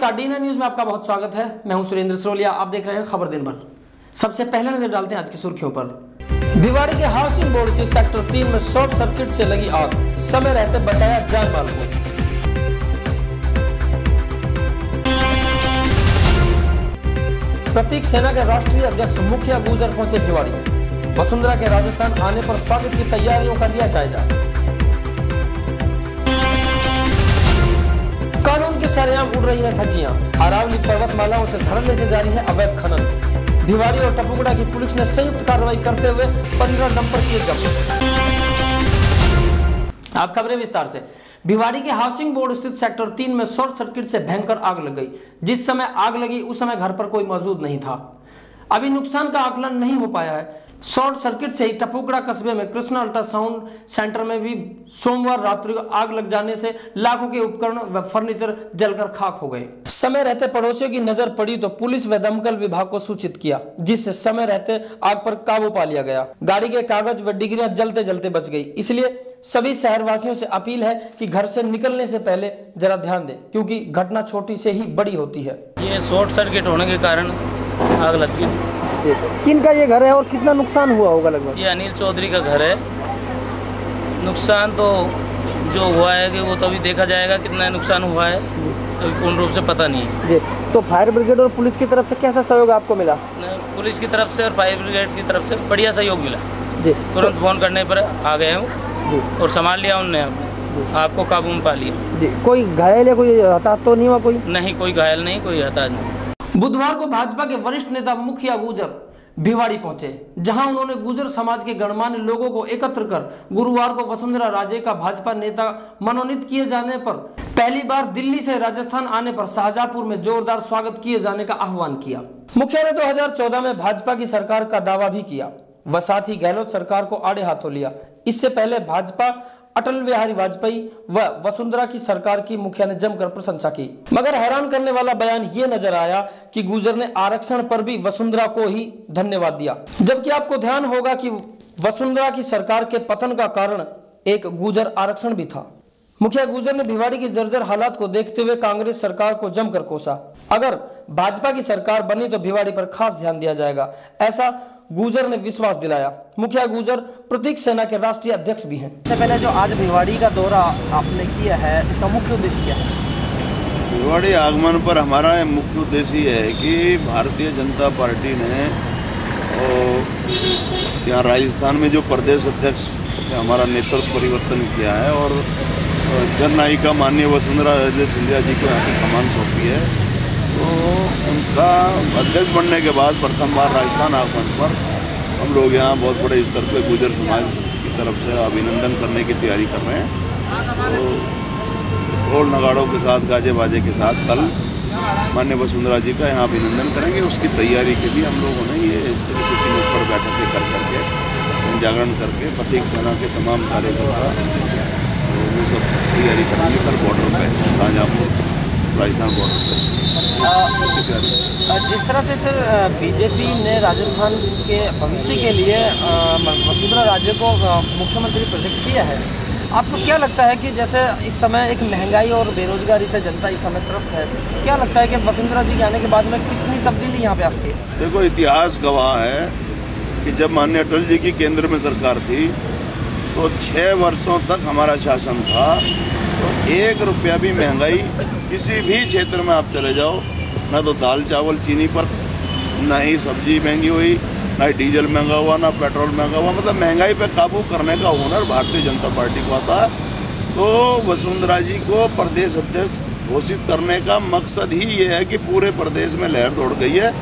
नमस्कार, डी9 न्यूज में आपका बहुत स्वागत है। मैं हूं सुरेंद्र सरोलिया। आप देख रहे हैं खबर दिन भर। सबसे पहले नजर डालते हैं आज की सुर्खियों पर। भिवाड़ी के हाउसिंग बोर्ड के सेक्टर 3 में शॉर्ट सर्किट से लगी आग, समय रहते बचाया जान माल को। प्रतीक सेना के राष्ट्रीय अध्यक्ष मुखिया गुर्जर पहुंचे भिवाड़ी। वसुंधरा के राजस्थान आने पर स्वागत की तैयारियों का लिया जायजा। कानून के सरेआम उड़ रही है धज्जियां। अरावली पर्वतमालाओं से धड़ल्ले से जारी है अवैध खनन। भिवाड़ी और टपुगड़ा की पुलिस ने संयुक्त कार्रवाई करते हुए 15 डंपर किए जब्त। आप खबरें विस्तार से। भिवाड़ी के हाउसिंग बोर्ड स्थित सेक्टर 3 में शॉर्ट सर्किट से भयंकर आग लग गई। जिस समय आग लगी उस समय घर पर कोई मौजूद नहीं था। अभी नुकसान का आकलन नहीं हो पाया है। शॉर्ट सर्किट से ही टपुगड़ा कस्बे में कृष्णा अल्ट्रासाउंड सेंटर में भी सोमवार रात्रि को आग लग जाने से लाखों के उपकरण व फर्नीचर जलकर खाक हो गए। समय रहते पड़ोसियों की नजर पड़ी तो पुलिस व दमकल विभाग को सूचित किया, जिससे समय रहते आग पर काबू पा लिया गया। गाड़ी के कागज व डिग्रियां जलते जलते बच गई। इसलिए सभी शहरवासियों से अपील है कि घर से निकलने से पहले जरा ध्यान दें, क्योंकि घटना छोटी से ही बड़ी होती है। ये शॉर्ट सर्किट होने के कारण आग लग गई। किनका ये घर है और कितना नुकसान हुआ होगा लगभग? ये अनिल चौधरी का घर है। नुकसान तो जो हुआ है कि वो तो अभी देखा जाएगा कितना नुकसान हुआ है, अभी पूर्ण रूप से पता नहीं है। जी, तो फायर ब्रिगेड और पुलिस की तरफ से कैसा सहयोग आपको मिला? पुलिस की तरफ से और फायर ब्रिगेड की तरफ से बढ़िया सहयोग मिला जी। तुरंत फोन करने पर आ गए हूँ और संभाल लिया उनने, आग को काबू में पा लिया। जी, कोई घायल या कोई हताहत तो नहीं हुआ? कोई नहीं, कोई घायल नहीं, कोई हताहत नहीं। बुधवार को भाजपा के वरिष्ठ नेता मुखिया गुर्जर भिवाड़ी पहुंचे, जहां उन्होंने गुर्जर समाज के गणमान्य लोगों को एकत्र कर गुरुवार को वसुंधरा राजे का भाजपा नेता मनोनीत किए जाने पर पहली बार दिल्ली से राजस्थान आने पर शाहजहांपुर में जोरदार स्वागत किए जाने का आह्वान किया। मुखिया ने 2014 में भाजपा की सरकार का दावा भी किया व साथ ही गहलोत सरकार को आड़े हाथों लिया। इससे पहले भाजपा अटल बिहारी वाजपेयी व वसुंधरा की सरकार की मुखिया ने जमकर प्रशंसा की, मगर हैरान करने वाला बयान ये नजर आया कि गुर्जर ने आरक्षण पर भी वसुंधरा को ही धन्यवाद दिया, जबकि आपको ध्यान होगा कि वसुंधरा की सरकार के पतन का कारण एक गुर्जर आरक्षण भी था। मुखिया गुर्जर ने भिवाड़ी की जर्जर हालात को देखते हुए कांग्रेस सरकार को जमकर कोसा। अगर भाजपा की सरकार बनी तो भिवाड़ी पर खास ध्यान दिया जाएगा, ऐसा गुर्जर ने विश्वास दिलाया। मुखिया गुर्जर प्रतीक सेना के राष्ट्रीय अध्यक्ष भी हैं। इससे पहले जो आज भिवाड़ी का दौरा आपने किया है, इसका मुख्य उद्देश्य क्या है? भिवाड़ी आगमन पर हमारा मुख्य उद्देश्य ये है कि भारतीय जनता पार्टी ने यहाँ राजस्थान में जो प्रदेश अध्यक्ष हमारा नेतृत्व परिवर्तन किया है और जननायिका माननीय वसुंधरा राजे सिंधिया जी को यहाँ की कमान सौंपी है, तो उनका अध्यक्ष बनने के बाद प्रथम बार राजस्थान आगमन पर हम लोग यहाँ बहुत बड़े स्तर पर गुर्जर समाज की तरफ से अभिनंदन करने की तैयारी कर रहे हैं। तो ढोल नगाड़ों के साथ, गाजे बाजे के साथ कल माननीय वसुंधरा जी का यहाँ अभिनंदन करेंगे। उसकी तैयारी के लिए हम लोगों ने ये इस तरीके की नुक्कड़ बैठकें कर करके जागरण करके प्रतीक सेना के तमाम कार्यकर्ता वो सब तैयारी करेंगे। कल बॉर्डर पर शाहजहांपुर राजस्थान बॉर्डर पर उसकी तैयारी। जिस तरह से सर बीजेपी ने राजस्थान के भविष्य के लिए वसुंधरा राजे को मुख्यमंत्री प्रोजेक्ट किया है, आपको क्या लगता है कि जैसे इस समय एक महंगाई और बेरोजगारी से जनता इस समय त्रस्त है, क्या लगता है कि वसुंधरा जी के आने के बाद में कितनी तब्दीली यहाँ पे आ सकती है? देखो, इतिहास गवाह है कि जब माननीय अटल जी की केंद्र में सरकार थी तो 6 वर्षों तक हमारा शासन था, तो 1 रुपया भी महंगाई किसी भी क्षेत्र में आप चले जाओ, ना तो दाल चावल चीनी पर, ना ही सब्जी महंगी हुई, ना डीजल महंगा हुआ, ना पेट्रोल महंगा हुआ। मतलब महंगाई पे काबू करने का हुनर भारतीय जनता पार्टी को आता है। तो वसुंधरा जी को प्रदेश अध्यक्ष घोषित करने का मकसद ही ये है कि पूरे प्रदेश में लहर दौड़ गई है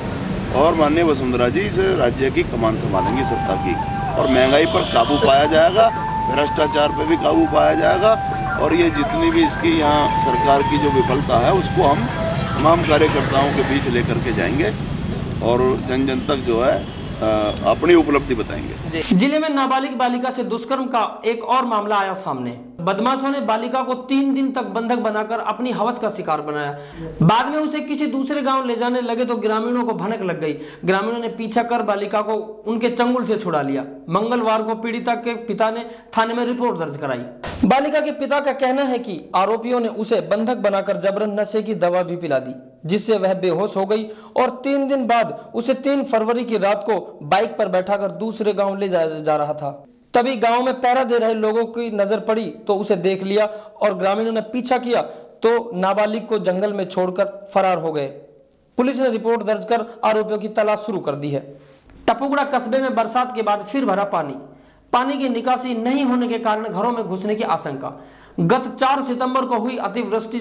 और माननीय वसुंधरा जी इस राज्य की कमान संभालेंगी सत्ता की, और महंगाई पर काबू पाया जाएगा, भ्रष्टाचार पर भी काबू पाया जाएगा, और ये जितनी भी इसकी यहाँ सरकार की जो विफलता है उसको हम तमाम कार्यकर्ताओं के बीच लेकर के जाएंगे और जन जन तक जो है अपनी उपलब्धि बताएंगे। जिले में नाबालिग बालिका से दुष्कर्म का एक और मामला आया सामने। बदमाशों ने बालिका को 3 दिन तक बंधक बनाकर अपनी हवस का शिकार बनाया। बाद में उसे किसी दूसरे गांव ले जाने लगे तो ग्रामीणों को भनक लग गई। ग्रामीणों ने पीछा कर बालिका को उनके चंगुल से छुड़ा लिया। मंगलवार को पीड़िता के पिता ने थाने में रिपोर्ट दर्ज कराई। बालिका के पिता का कहना है कि आरोपियों ने उसे बंधक बनाकर जबरन नशे की दवा भी पिला दी। जिससे वह बेहोश हो गई और 3 दिन बाद उसे 3 फरवरी की रात को बाइक पर बैठाकर दूसरे गांव ले जाया जा रहा था। तभी गांव में पहरा दे रहे लोगों की नजर पड़ी तो उसे देख लिया और ग्रामीणों ने पीछा किया तो नाबालिग को जंगल में छोड़कर फरार हो गए। पुलिस ने रिपोर्ट दर्ज कर आरोपियों की तलाश शुरू कर दी है। टपुगड़ा कस्बे में बरसात के बाद फिर भरा पानी की निकासी नहीं होने के कारण घरों में घुसने की आशंका। गत 4 सितंबर को हुई अतिवृष्टि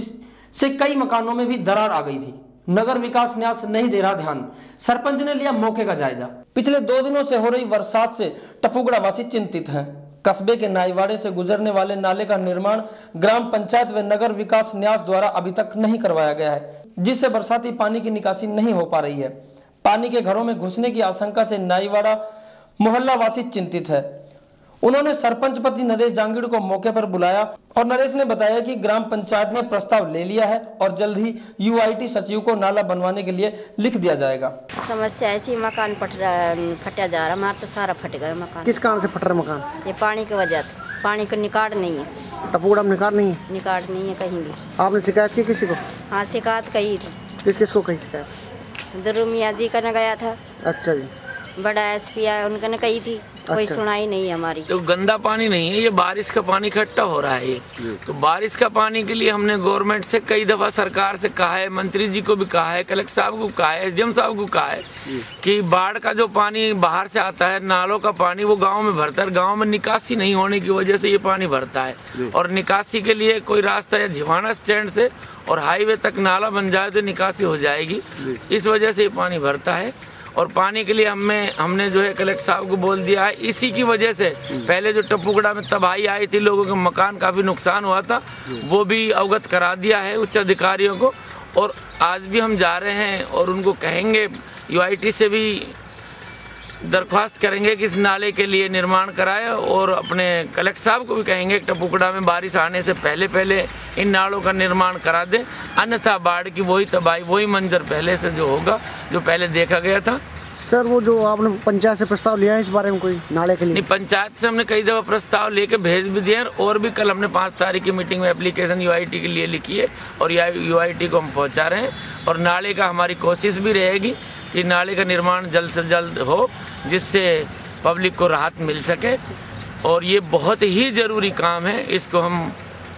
से कई मकानों में भी दरार आ गई थी। नगर विकास न्यास नहीं दे रहा ध्यान, सरपंच ने लिया मौके का जायजा। पिछले 2 दिनों से हो रही बरसात से टपुगड़ा वासी चिंतित हैं। कस्बे के नाईवाड़े से गुजरने वाले नाले का निर्माण ग्राम पंचायत व नगर विकास न्यास द्वारा अभी तक नहीं करवाया गया है, जिससे बरसाती पानी की निकासी नहीं हो पा रही है। पानी के घरों में घुसने की आशंका से नाईवाड़ा मोहल्ला वासी चिंतित है। उन्होंने सरपंच पति नरेश जांगीड़ को मौके पर बुलाया और नरेश ने बताया कि ग्राम पंचायत ने प्रस्ताव ले लिया है और जल्द ही यूआईटी सचिव को नाला बनवाने के लिए लिख दिया जाएगा। समस्या ऐसी, मकान फटा जा रहा, हमारा तो सारा फट गया मकान। किस कारण से फट रहा मकान? ये पानी की वजह से, पानी का निकाट नहीं है। टपुगड़ा में निकाट नहीं है? निकाट नहीं है कहीं भी। आपने शिकायत की किसी को? हाँ, शिकायत कही थी। किस को कही शिकायत? दुरुमिया जी करने गया था। अच्छा जी। बड़ा एसपी आया, उनने कही थी, कोई सुनाई नहीं हमारी। तो गंदा पानी नहीं है, ये बारिश का पानी इकट्ठा हो रहा है। तो बारिश का पानी के लिए हमने गवर्नमेंट से कई दफा, सरकार से कहा है, मंत्री जी को भी कहा है, कलेक्टर साहब को कहा है, एसडीएम साहब को कहा है कि बाढ़ का जो पानी बाहर से आता है, नालों का पानी, वो गांव में भरता है। गांव में निकासी नहीं होने की वजह से ये पानी भरता है और निकासी के लिए कोई रास्ता या झिवाना स्टैंड से और हाईवे तक नाला बन जाए तो निकासी हो जाएगी। इस वजह से ये पानी भरता है और पानी के लिए हमने जो है कलेक्टर साहब को बोल दिया है। इसी की वजह से पहले जो टपुगड़ा में तबाही आई थी, लोगों के मकान काफी नुकसान हुआ था, वो भी अवगत करा दिया है उच्च अधिकारियों को। और आज भी हम जा रहे हैं और उनको कहेंगे, यूआईटी से भी दरख्वास्त करेंगे कि इस नाले के लिए निर्माण कराए और अपने कलेक्टर साहब को भी कहेंगे कि टपुगड़ा में बारिश आने से पहले इन नालों का निर्माण करा दें, अन्यथा बाढ़ की वही तबाही, वही मंजर पहले से जो होगा, जो पहले देखा गया था। सर, वो जो आपने पंचायत से प्रस्ताव लिया है इस बारे में कोई नाले के लिए? नहीं, पंचायत से हमने कई दफा प्रस्ताव लेके भेज भी दिए और भी कल हमने 5 तारीख की मीटिंग में एप्लीकेशन यूआईटी के लिए लिखी है और यूआईटी को हम पहुंचा रहे हैं। और नाले का हमारी कोशिश भी रहेगी कि नाले का निर्माण जल्द से जल्द हो, जिससे पब्लिक को राहत मिल सके। और ये बहुत ही ज़रूरी काम है, इसको हम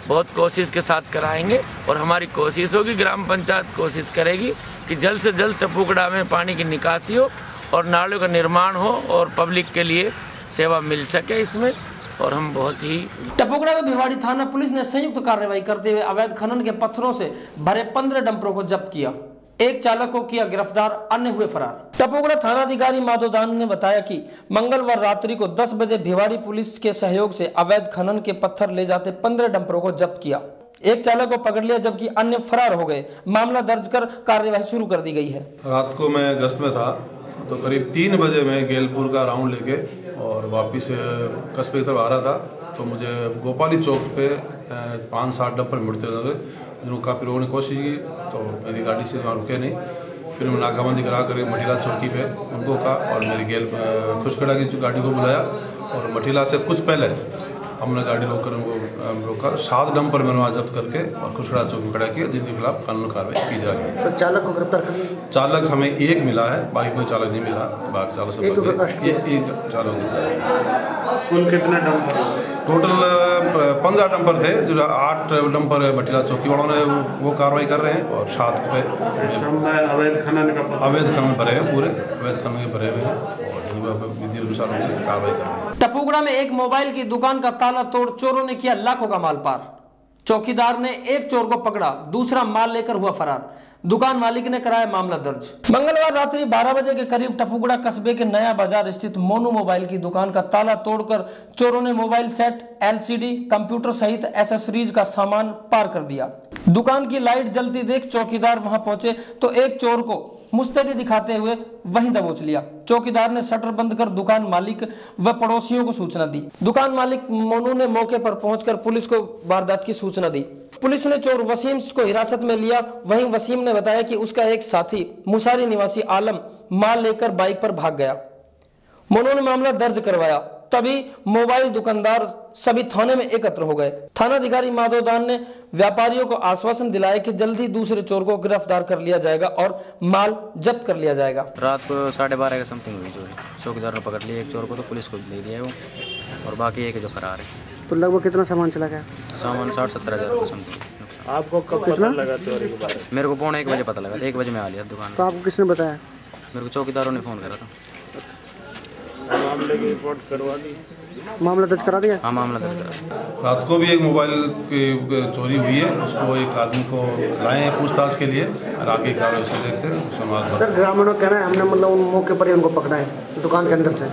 बहुत कोशिश के साथ कराएंगे और हमारी कोशिश होगी, ग्राम पंचायत कोशिश करेगी कि जल्द से जल्द टपुगड़ा में पानी की निकासी हो और नालों का निर्माण हो और पब्लिक के लिए सेवा मिल सके इसमें। और हम बहुत ही टपुगड़ा में भिवाड़ी थाना पुलिस ने संयुक्त कार्रवाई करते हुए अवैध खनन के पत्थरों से भरे 15 डंपरों को जब्त किया। एक चालक को किया गिरफ्तार, अन्य हुए फरार। टपुगड़ा थानाधिकारी माधोदान ने बताया कि मंगलवार रात्रि को 10 बजे भिवाड़ी पुलिस के सहयोग से अवैध खनन के पत्थर ले जाते 15 डंपरों को जब्त किया। एक चालक को पकड़ लिया जबकि अन्य फरार हो गए। मामला दर्ज कर कार्यवाही शुरू कर दी गई है। रात को मैं गश्त में था तो करीब 3 बजे मैं गेलपुर का राउंड लेके और वापिस कस्बे की तरफ आ रहा था तो मुझे गोपाली चौक पे 5-7 डंपर मुड़ते हुए, जिनको काफ़ी लोगों ने कोशिश की तो मेरी गाड़ी से वहाँ रुके नहीं। फिर मैं नाकाबंदी करा कर मठीला चौकी पे उनको कहा और मेरी खुशखड़ा की गाड़ी को बुलाया और मठीला से कुछ पहले हमने गाड़ी रोक कर उनको रोका। 7 डंपर मैंने वहाँ जब्त करके और खुशखड़ा चौकी खड़ा किया, जिनके खिलाफ कानूनी कार्रवाई की जा रही है। तो चालक को गिरफ्तार कर लिया? चालक हमें एक मिला है, बाकी कोई चालक नहीं मिला। बाकी चालक सब एक चालक। कुल कितने डंपर? टोटल 15 डंपर थे, जो 8 डंपर मठीला चौकी वालों ने वो कार्रवाई कर रहे हैं और 7 पे अवैध खनन भरे हैं, पूरे अवैध खनन के भरे हुए हैं और विधि अनुसार कार्रवाई कर रहे हैं। टपुगड़ा में एक मोबाइल की दुकान का ताला तोड़ चोरों ने किया लाखों का माल पार। चौकीदार ने एक चोर को पकड़ा, दूसरा माल लेकर हुआ फरार। दुकान मालिक ने कराया मामला दर्ज। मंगलवार रात्रि 12 बजे के करीब टपुगड़ा कस्बे के नया बाजार स्थित मोनू मोबाइल की दुकान का ताला तोड़कर चोरों ने मोबाइल सेट, एलसीडी, कंप्यूटर सहित एसेसरीज का सामान पार कर दिया। दुकान की लाइट जलती देख चौकीदार वहां पहुंचे तो एक चोर को मुस्तैदी दिखाते हुए वहीं दबोच लिया। चौकीदार ने शटर बंद कर दुकान मालिक व पड़ोसियों को सूचना दी। दुकान मालिक मोनू ने मौके पर पहुंचकर पुलिस को वारदात की सूचना दी। पुलिस ने चोर वसीम को हिरासत में लिया। वहीं वसीम ने बताया कि उसका एक साथी मुसारी निवासी आलम माल लेकर बाइक पर भाग गया। मोनू ने मामला दर्ज करवाया। तभी मोबाइल दुकानदार सभी थाने में एकत्र हो गए। थानाधिकारी माधवदान ने व्यापारियों को आश्वासन दिलाया कि जल्द ही दूसरे चोर को गिरफ्तार कर लिया जाएगा और माल जब्त कर लिया जाएगा। रात को 12:30 के समथिंग हुई चोरी। चौकीदार ने पकड़ लिया एक चोर को, तो पुलिस को दे दिया वो, और बाकी एक जो फरार है। तो लगभग कितना सामान चला गया? सामान 60-70 हज़ार का समथिंग। आपको कब पता लगा चोरी के बारे में? मेरे को 1:45 बजे पता लगा था। 1 बजे मैं आ लिया दुकान। तो आपको किसने बताया? मेरे को चौकीदारों ने फ़ोन करा था। मामले की रिपोर्ट करवा दी? मामला दर्ज करा दिया? हाँ, मामला दर्ज करा। रात को भी एक मोबाइल की चोरी हुई है, उसको एक आदमी को लाए हैं पूछताछ के लिए, और आगे कार्रवाई से देखते हैं। सर, ग्रामीणों का कहना है हमने मतलब उन मौके पर ही उनको पकड़ा है दुकान के अंदर से।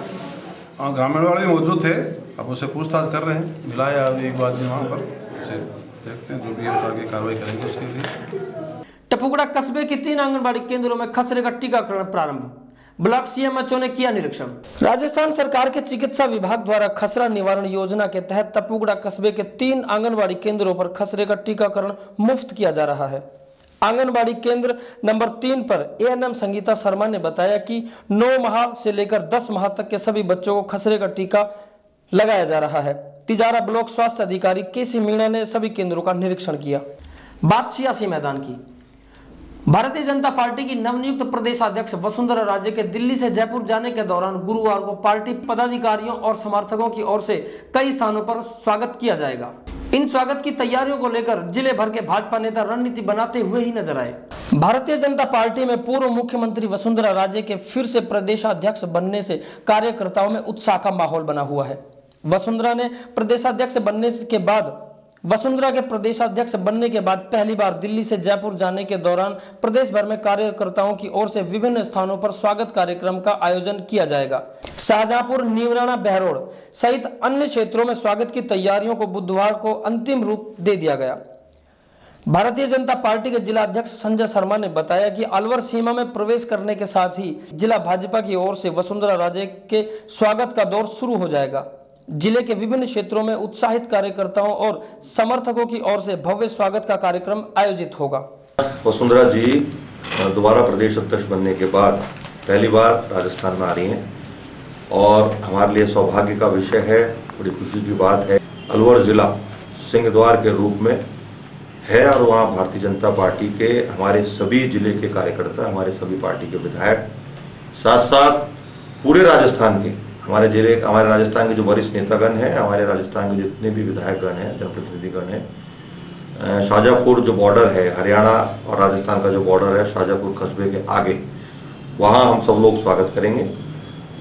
हाँ, ग्रामीण वाले भी मौजूद थे, अब उससे पूछताछ कर रहे हैं। मिला है एक आदमी वहाँ पर, उसे देखते हैं, जो भी आगे कार्रवाई करेंगे उसके लिए। टपुकड़ा कस्बे के 3 आंगनबाड़ी केंद्रों में खसरे का टीकाकरण प्रारंभ। ब्लॉक सीएमएचओ ने किया निरीक्षण। राजस्थान सरकार के चिकित्सा विभाग द्वारा खसरा निवारण योजना के तहत टपुकड़ा कस्बे के 3 आंगनबाड़ी केंद्रों पर खसरे का टीकाकरण मुफ्त किया जा रहा है। आंगनबाड़ी केंद्र नंबर 3 पर एएनएम संगीता शर्मा ने बताया कि 9 माह से लेकर 10 माह तक के सभी बच्चों को खसरे का टीका लगाया जा रहा है। तिजारा ब्लॉक स्वास्थ्य अधिकारी केसी मीणा ने सभी केंद्रों का निरीक्षण किया। बात सियासी मैदान की। भारतीय जनता पार्टी की नवनियुक्त प्रदेशाध्यक्ष वसुंधरा राजे के दिल्ली से जयपुर जाने के दौरान गुरुवार को पार्टी पदाधिकारियों और समर्थकों की ओर से कई स्थानों पर स्वागत किया जाएगा। इन स्वागत की तैयारियों को लेकर जिले भर के भाजपा नेता रणनीति बनाते हुए ही नजर आए। भारतीय जनता पार्टी में पूर्व मुख्यमंत्री वसुंधरा राजे के फिर से प्रदेशाध्यक्ष बनने से कार्यकर्ताओं में उत्साह का माहौल बना हुआ है। वसुंधरा के प्रदेशाध्यक्ष बनने के बाद पहली बार दिल्ली से जयपुर जाने के दौरान प्रदेश भर में कार्यकर्ताओं की ओर से विभिन्न स्थानों पर स्वागत कार्यक्रम का आयोजन किया जाएगा। शाहजहांपुर, नीमराना, बहरोड़ सहित अन्य क्षेत्रों में स्वागत की तैयारियों को बुधवार को अंतिम रूप दे दिया गया। भारतीय जनता पार्टी के जिला अध्यक्ष संजय शर्मा ने बताया कि अलवर सीमा में प्रवेश करने के साथ ही जिला भाजपा की ओर से वसुंधरा राजे के स्वागत का दौर शुरू हो जाएगा। जिले के विभिन्न क्षेत्रों में उत्साहित कार्यकर्ताओं और समर्थकों की ओर से भव्य स्वागत का कार्यक्रम आयोजित होगा। वसुंधरा जी दोबारा प्रदेश अध्यक्ष बनने के बाद पहली बार राजस्थान में आ रही हैं और हमारे लिए सौभाग्य का विषय है, बड़ी खुशी की बात है। अलवर जिला सिंहद्वार के रूप में है और वहाँ भारतीय जनता पार्टी के हमारे सभी जिले के कार्यकर्ता, हमारे सभी पार्टी के विधायक, साथ साथ पूरे राजस्थान के हमारे राजस्थान के जो वरिष्ठ नेतागण हैं, हमारे राजस्थान के जितने भी विधायकगण हैं, जनप्रतिनिधिगण हैं, शाहजहांपुर जो बॉर्डर है, हरियाणा और राजस्थान का जो बॉर्डर है, शाहजहांपुर कस्बे के आगे, वहाँ हम सब लोग स्वागत करेंगे।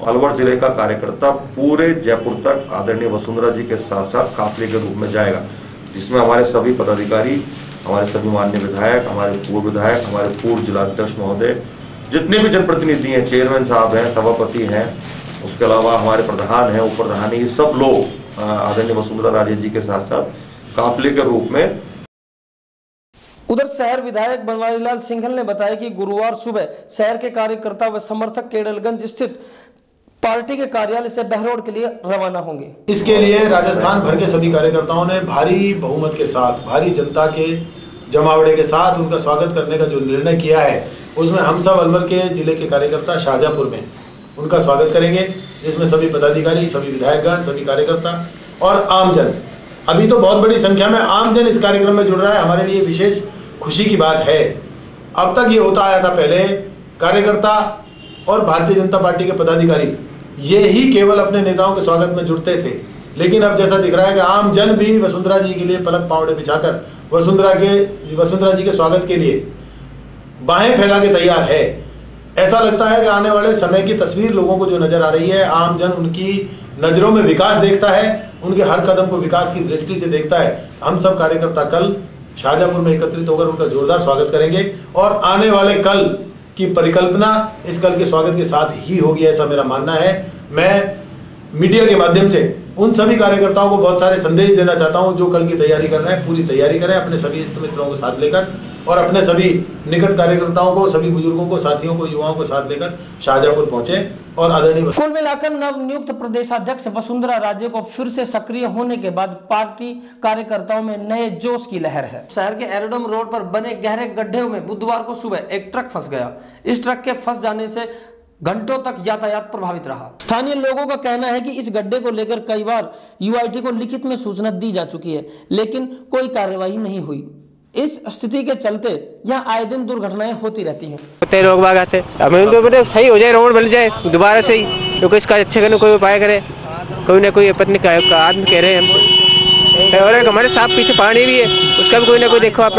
अलवर जिले का कार्यकर्ता पूरे जयपुर तक आदरणीय वसुंधरा जी के साथ साथ काफिले के रूप में जाएगा, जिसमें हमारे सभी पदाधिकारी, हमारे सभी माननीय विधायक, हमारे पूर्व विधायक, हमारे पूर्व जिलाध्यक्ष महोदय, जितने भी जनप्रतिनिधि हैं, चेयरमैन साहब हैं, सभापति हैं, उसके अलावा हमारे प्रधान हैं, उप प्रधान हैं, ये सब लोग आदरणीय वसुंधरा राजे जी के साथ साथ काफिले के रूप में। उधर शहर विधायक बनवारीलाल सिंघल ने बताया कि गुरुवार सुबह शहर के कार्यकर्ता व समर्थक केडलगंज स्थित पार्टी के कार्यालय से बहरोड के लिए रवाना होंगे। इसके लिए राजस्थान भर के सभी कार्यकर्ताओं ने भारी बहुमत के साथ, भारी जनता के जमावड़े के साथ उनका स्वागत करने का जो निर्णय किया है, उसमें हम सब अलवर के जिले के कार्यकर्ता शाहजहांपुर में उनका स्वागत करेंगे, जिसमें सभी पदाधिकारी, सभी विधायकगण, सभी कार्यकर्ता और आमजन। अभी तो बहुत बड़ी संख्या में आमजन इस कार्यक्रम में जुड़ रहा है, हमारे लिए विशेष खुशी की बात है। अब तक ये होता आया था, पहले कार्यकर्ता और भारतीय जनता पार्टी के पदाधिकारी ये ही केवल अपने नेताओं के स्वागत में जुड़ते थे, लेकिन अब जैसा दिख रहा है कि आम जन भी वसुंधरा जी के लिए पलक पावड़े बिछाकर वसुंधरा जी के स्वागत के लिए बाहें फैला के तैयार है। ऐसा लगता है कि आने वाले समय की तस्वीर लोगों को जो नजर आ रही है, आम जन उनकी नजरों में विकास देखता है, उनके हर कदम को विकास की दृष्टि से देखता है। हम सब कार्यकर्ता कल शाहजहांपुर में एकत्रित होकर उनका जोरदार स्वागत करेंगे और आने वाले कल की परिकल्पना इस कल के स्वागत के साथ ही होगी, ऐसा मेरा मानना है। मैं मीडिया के माध्यम से उन सभी कार्यकर्ताओं को बहुत सारे संदेश देना चाहता हूं जो कल की तैयारी कर रहे हैं, पूरी तैयारी करें, अपने सभी इष्ट मित्रों को साथ लेकर और अपने सभी निकट कार्यकर्ताओं को, सभी बुजुर्गों को, साथियों को, युवाओं को साथ लेकर शाहजहांपुर पहुंचे और आदरणीय। कुल मिलाकर नवनियुक्त प्रदेशाध्यक्ष वसुंधरा राजे को फिर से सक्रिय होने के बाद पार्टी कार्यकर्ताओं में नए जोश की लहर है। शहर के एरोडम रोड पर बने गहरे गड्ढे में बुधवार को सुबह एक ट्रक फंस गया। इस ट्रक के फंस जाने से घंटों तक यातायात प्रभावित रहा। स्थानीय लोगों का कहना है कि इस गड्ढे को लेकर कई बार यूआईटी को लिखित में सूचना दी जा चुकी है, लेकिन कोई कार्यवाही नहीं हुई। इस स्थिति के चलते यहाँ आए दिन दुर्घटनाएं होती रहती हैं। लोग बाग आते हमें तो सही हो जाए, रोड बन जाए दोबारा से ही, क्योंकि इसका अच्छे करने कोई उपाय करे, कोई ना कोई पत्नी का आदमी कह रहे हैं हमको। और हमारे साथ पीछे पानी भी है, उसका भी कोई ना कोई देखो आप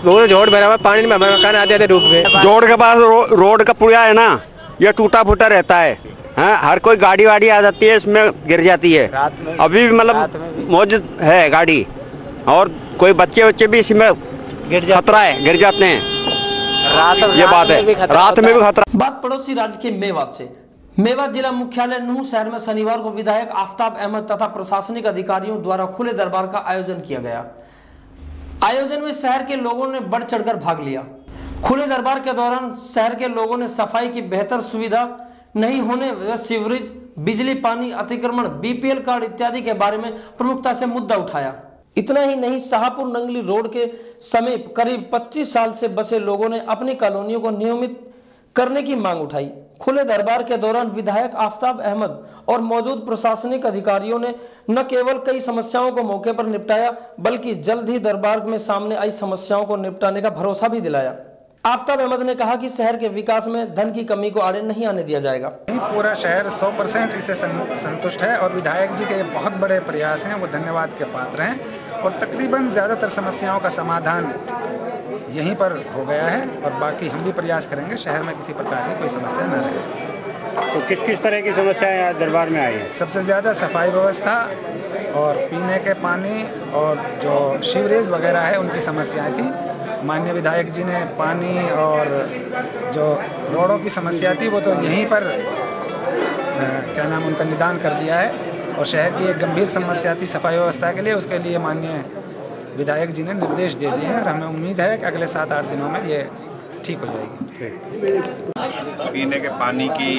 जोड़ भरा हुआ पानी में, हमारे मकान आते आते डूब गए। जोड़ के पास रोड का पुलिया है ना, ये टूटा फूटा रहता है। हाँ, हर कोई गाड़ी वाड़ी आ जाती है, इसमें गिर जाती है। अभी भी मतलब मौजूद है गाड़ी, और कोई बच्चे भी इसमें खतरा है, गिर जाते हैं। ये बात है, रात में भी खतरा। बात पड़ोसी राज्य के मेवात से। मेवात जिला मुख्यालय नूह शहर में शनिवार को विधायक आफ्ताब अहमद तथा प्रशासनिक अधिकारियों द्वारा खुले दरबार का आयोजन किया गया। आयोजन में शहर के लोगों ने बढ़ चढ़कर भाग लिया। खुले दरबार के दौरान शहर के लोगों ने सफाई की बेहतर सुविधा नहीं होने व सीवरेज, बिजली, पानी, अतिक्रमण, बीपीएल कार्ड इत्यादि के बारे में प्रमुखता से मुद्दा उठाया। इतना ही नहीं, शाहपुर नंगली रोड के समीप करीब 25 साल से बसे लोगों ने अपनी कॉलोनियों को नियमित करने की मांग उठाई। खुले दरबार के दौरान विधायक आफ्ताब अहमद और मौजूद प्रशासनिक अधिकारियों ने न केवल कई समस्याओं को मौके पर निपटाया, बल्कि जल्द ही दरबार में सामने आई समस्याओं को निपटाने का भरोसा भी दिलाया। आफ्ताब अहमद ने कहा कि शहर के विकास में धन की कमी को आड़े नहीं आने दिया जाएगा। पूरा शहर 100% इससे संतुष्ट है और विधायक जी के बहुत बड़े प्रयास हैं, वो धन्यवाद के पात्र हैं। और तकरीबन ज़्यादातर समस्याओं का समाधान यहीं पर हो गया है, और बाकी हम भी प्रयास करेंगे शहर में किसी प्रकार की कोई समस्या न रहे। तो किस किस तरह की समस्याएं आज दरबार में आई है? सबसे ज़्यादा सफाई व्यवस्था और पीने के पानी और जो सीवरेज वगैरह है उनकी समस्याएं थी। माननीय विधायक जी ने पानी और जो रोडों की समस्या थी वो तो यहीं पर क्या नाम उनका निदान कर दिया है। और शहर की एक गंभीर समस्या थी सफाई व्यवस्था के लिए, उसके लिए माननीय विधायक जी ने निर्देश दे दिए हैं और हमें उम्मीद है कि अगले 7-8 दिनों में ये ठीक हो जाएगी। पीने के पानी की,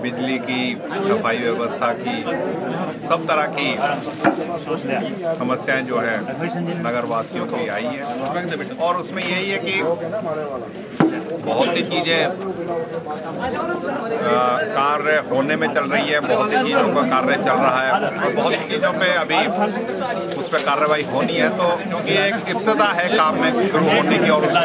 बिजली की, सफाई व्यवस्था की, सब तरह की समस्याएं जो है नगर वासियों की आई है। और उसमें यही है कि बहुत सी चीज़ें कार्य होने में चल रही है, बहुत सी चीज़ों का कार्य चल रहा है और बहुत सी चीज़ों पे अभी उस पर कार्रवाई होनी है। तो क्योंकि एक इब्तिदा है काम में शुरू होने की, और उसमें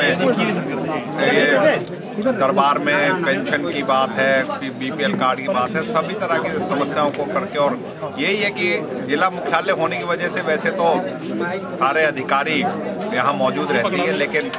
ये दरबार में पेंशन की बात है, बीपीएल कार्ड की बात है, सभी तरह की समस्याओं को करके। और यही है कि जिला मुख्यालय होने की वजह से वैसे तो सारे अधिकारी यहाँ मौजूद रहती है, लेकिन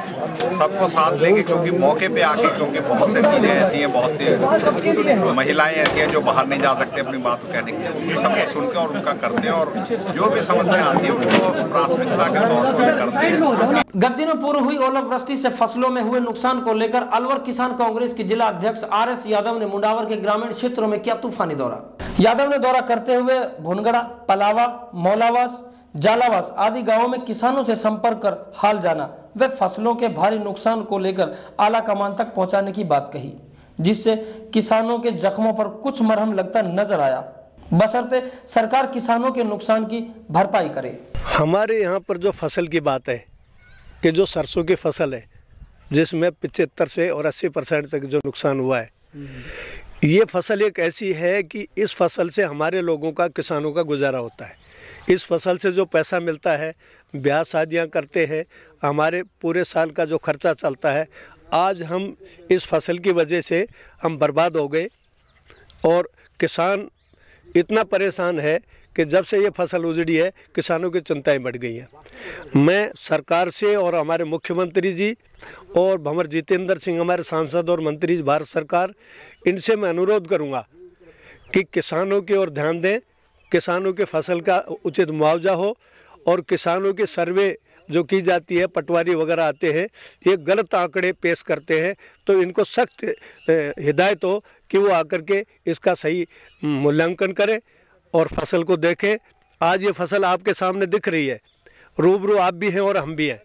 सबको साथ लेके, क्योंकि मौके पे आके, क्योंकि बहुत सी चीज़ें ऐसी हैं, बहुत सी महिलाएं ऐसी हैं जो बाहर नहीं जा सकते अपनी बात कहने के लिए, सबको सुन के और उनका करते हैं, और जो भी समस्या आती है उनको प्राथमिकता के तौर पर करते हैं। गत दिनों पूर्व हुई ओलावृष्टि से फसलों में हुए नुकसान को लेकर अलवर किसान कांग्रेस के जिला अध्यक्ष RS यादव ने मुंडावर के ग्रामीण क्षेत्रों में किया तूफानी दौरा। यादव ने दौरा करते हुए भुनगड़ा, पलावा, मौलावास, जालावास आदि गांवों में किसानों से संपर्क कर हाल जाना व फसलों के भारी नुकसान को लेकर आला कमान तक पहुंचाने की बात कही, जिससे किसानों के जख्मों पर कुछ मरहम लगता नजर आया, बशर्ते सरकार किसानों के नुकसान की भरपाई करे। हमारे यहाँ पर जो फसल की बात है कि जो सरसों की फसल है जिसमें 75 से और 80% तक जो नुकसान हुआ है, ये फसल एक ऐसी है कि इस फसल से हमारे लोगों का, किसानों का गुजारा होता है। इस फसल से जो पैसा मिलता है, ब्याह शादियाँ करते हैं, हमारे पूरे साल का जो खर्चा चलता है। आज हम इस फसल की वजह से हम बर्बाद हो गए और किसान इतना परेशान है कि जब से ये फसल उजड़ी है किसानों की चिंताएं बढ़ गई हैं। मैं सरकार से और हमारे मुख्यमंत्री जी और भंवर जितेंद्र सिंह हमारे सांसद और मंत्री भारत सरकार, इनसे मैं अनुरोध करूंगा कि किसानों की ओर ध्यान दें, किसानों के फसल का उचित मुआवजा हो और किसानों के सर्वे जो की जाती है, पटवारी वगैरह आते हैं, ये गलत आंकड़े पेश करते हैं, तो इनको सख्त हिदायत हो कि वो आकर के इसका सही मूल्यांकन करें और फसल को देखें। आज ये फसल आपके सामने दिख रही है, रूबरू आप भी हैं और हम भी हैं,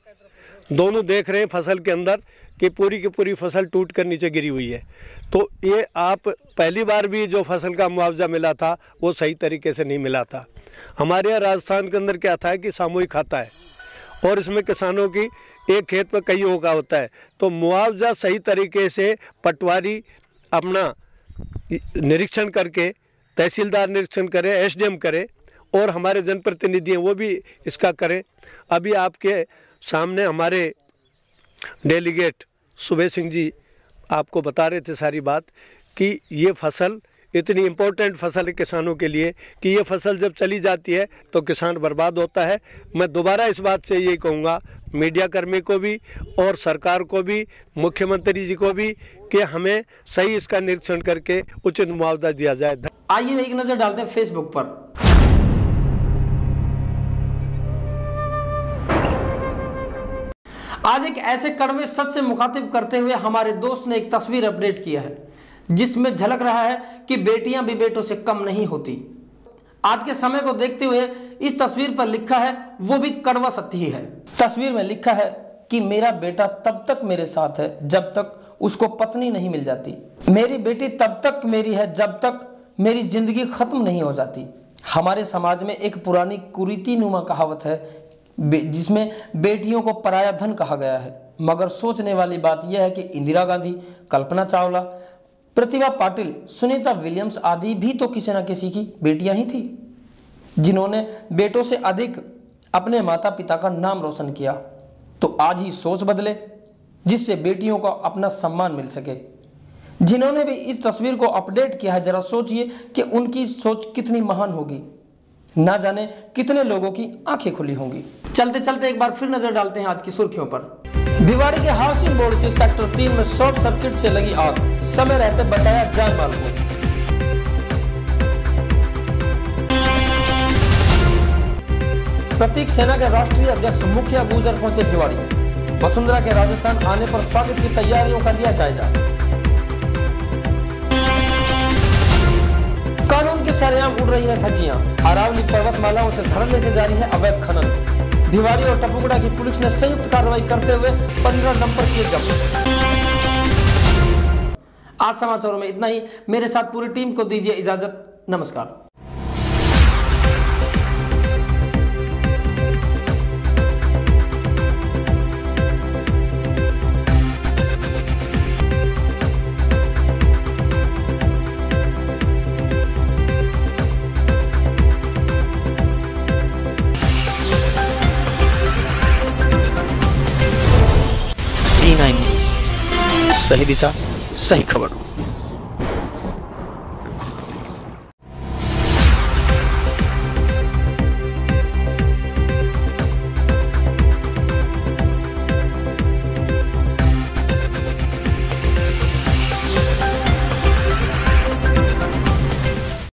दोनों देख रहे हैं फसल के अंदर कि पूरी की पूरी फसल टूट कर नीचे गिरी हुई है। तो ये आप पहली बार भी जो फसल का मुआवजा मिला था वो सही तरीके से नहीं मिला था। हमारे यहाँ राजस्थान के अंदर क्या था कि सामूहिक खाता है और इसमें किसानों की एक खेत पर कईयों का होता है, तो मुआवजा सही तरीके से पटवारी अपना निरीक्षण करके, तहसीलदार निरीक्षण करे, एसडीएम करे और हमारे जनप्रतिनिधि हैं वो भी इसका करें। अभी आपके सामने हमारे डेलीगेट सुबेश सिंह जी आपको बता रहे थे सारी बात कि ये फसल इतनी इम्पोर्टेंट फसल है किसानों के लिए कि ये फसल जब चली जाती है तो किसान बर्बाद होता है। मैं दोबारा इस बात से यही कहूँगा मीडिया कर्मी को भी और सरकार को भी, मुख्यमंत्री जी को भी, कि हमें सही इसका निरीक्षण करके उचित मुआवजा दिया जाए। आइए एक नजर डालते हैं फेसबुक पर। आज एक ऐसे कड़वे सच से मुखातिब करते हुए हमारे दोस्त ने एक तस्वीर अपडेट किया है जिसमें झलक रहा है कि बेटियां भी बेटों से कम नहीं होती। आज के समय को देखते हुए इस तस्वीर पर लिखा है, वो भी कड़वा सत्य ही है। तस्वीर में लिखा है कि मेरा बेटा तब तक मेरे साथ है जब तक उसको पत्नी नहीं मिल जाती, मेरी बेटी तब तक मेरी है जब तक मेरी जिंदगी खत्म नहीं हो जाती। हमारे समाज में एक पुरानी कुरीति नुमा कहावत है जिसमें बेटियों को पराया धन कहा गया है, मगर सोचने वाली बात यह है कि इंदिरा गांधी, कल्पना चावला, प्रतिभा पाटिल, सुनीता विलियम्स आदि भी तो किसी न किसी की बेटियां ही थी जिन्होंने बेटों से अधिक अपने माता पिता का नाम रोशन किया। तो आज ही सोच बदले जिससे बेटियों को अपना सम्मान मिल सके। जिन्होंने भी इस तस्वीर को अपडेट किया है, जरा सोचिए कि उनकी सोच कितनी महान होगी, ना जाने कितने लोगों की आंखें खुली होंगी। चलते चलते एक बार फिर नजर डालते हैं आज की सुर्खियों पर। भिवाड़ी के हाउसिंग बोर्ड से सेक्टर 3 में शॉर्ट सर्किट से लगी आग, समय रहते बचाया जान माल को। प्रतीक सेना के राष्ट्रीय अध्यक्ष मुखिया गुजर पहुंचे भिवाड़ी। वसुंधरा के राजस्थान आने पर स्वागत की तैयारियों का लिया जायजा। कानून के सरेआम उड़ रही है धज्जियां, अरावली पर्वतमालाओं से धड़ल्ले से जारी है अवैध खनन। भिवाड़ी और टपुगड़ा की पुलिस ने संयुक्त कार्रवाई करते हुए 15 डंपर किए जब्त। आज समाचारों में इतना ही। मेरे साथ पूरी टीम को दीजिए इजाजत। नमस्कार। सही दिशा, सही खबर।